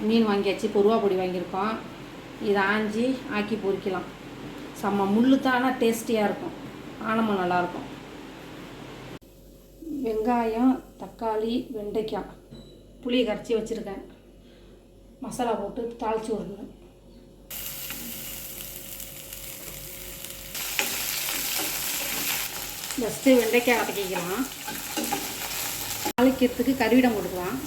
மீன் வாங்கியாச்சு, பொருவா பொடி வாங்கியிருக்கோம். இதை ஆஞ்சி ஆக்கி பொரிக்கலாம். செம்ம முள்ளு தான், ஆனால் டேஸ்டியாக இருக்கும், ஆனமும் நல்லாயிருக்கும். வெங்காயம், தக்காளி, வெண்டைக்காய், புளி கரைச்சி வச்சுருக்கேன். மசாலா போட்டு தாளித்து விடணும். ஃபஸ்ட்டு வெண்டைக்காய் வதக்கிக்கலாம். தாளிக்கிறதுக்கு கருவிடம் போட்டுக்கலாம்.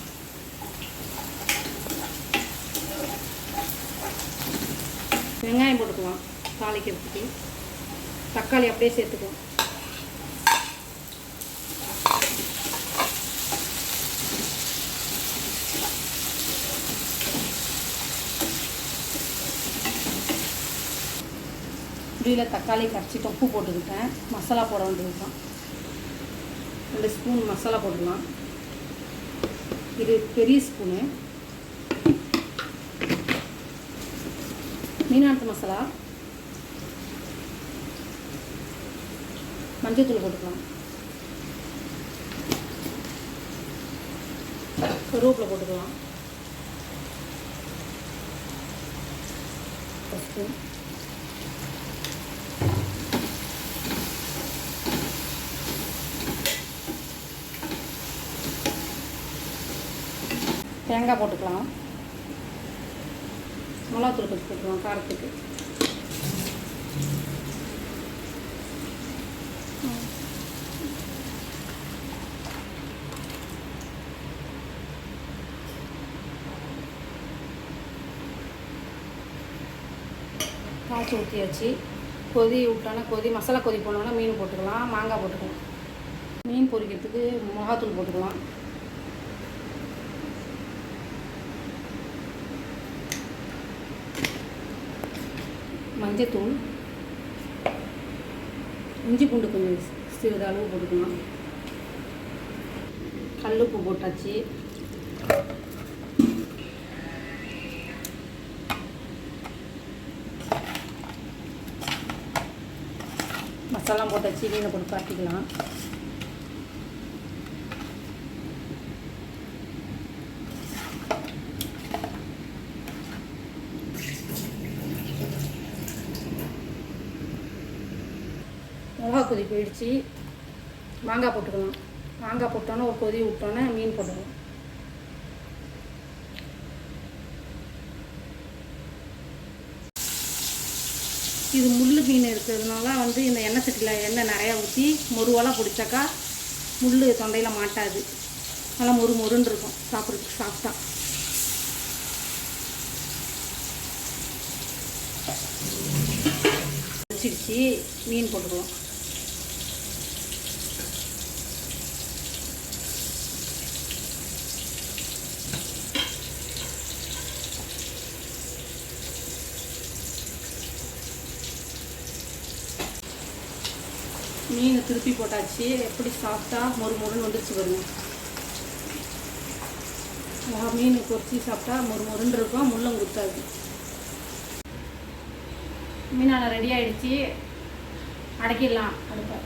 வெங்காயம் போட்டுக்கலாம் தாளிக்கிறதுக்கு. தக்காளி அப்படியே சேர்த்துக்கலாம். புளியில் தக்காளி கரைச்சிட்டு உப்பு போட்டுக்கிட்டேன். மசாலா போட வேண்டியது தான். 2 ஸ்பூன் மசாலா போட்டுக்கலாம். இது பெரிய ஸ்பூனு. மீனாட்டு மசாலா, மஞ்சள் தூள் போட்டுக்கலாம். கருவேப்பிலை போட்டுக்கலாம். 1 ஸ்பூன். தேங்காய் போட்டுக்கலாம். மிளகாத்தூள் கொஞ்சம் போட்டுக்கலாம் காரத்துக்கு. காய்ச்சி ஊற்றியாச்சு. கொதி விட்டோன்னா மசாலா கொதி போனோன்னா மீன் போட்டுக்கலாம். மாங்காய் போட்டுக்கலாம். மீன் பொரிக்கிறதுக்கு மிளகாத்தூள் போட்டுக்கலாம். மஞ்சத்தூள், இஞ்சி பூண்டு கொஞ்சம் சிறிதளவு போட்டுக்கலாம். கல்லுப்பு போட்டாச்சு. மசாலா போட்டாச்சு. மீனை போட்டு காட்டிக்கலாம். மிளகா கொதி போயிடுச்சு. மாங்காய் போட்டுக்கலாம். மாங்காய் போட்டோன்னே ஒரு கொதி விட்டோன்னே மீன் போட்டுக்கலாம். இது முள் மீன் இருக்கிறதுனால இந்த எண்ணெய் சட்டியில் எண்ணெய் நிறையா ஊற்றி மொருவெல்லாம் பிடிச்சாக்கா முள் தொண்டையில் மாட்டாது. நல்லா மொறுன்னு இருக்கும் சாப்பிட்றதுக்கு. சாப்பிட்டா வச்சிடுச்சு. மீன் போட்டுக்கலாம். மீன் திருப்பி போட்டாச்சு. எப்படி சாப்பிட்டா மொறுன்னு வந்துருச்சு பாருங்க. மீன் பொரிச்சு சாப்பிட்டா மொறுன்னு இருக்கும், முள்ளும் குத்தாது. மீனான ரெடி ஆகிடுச்சு. அடக்கிடலாம் அடுப்பை.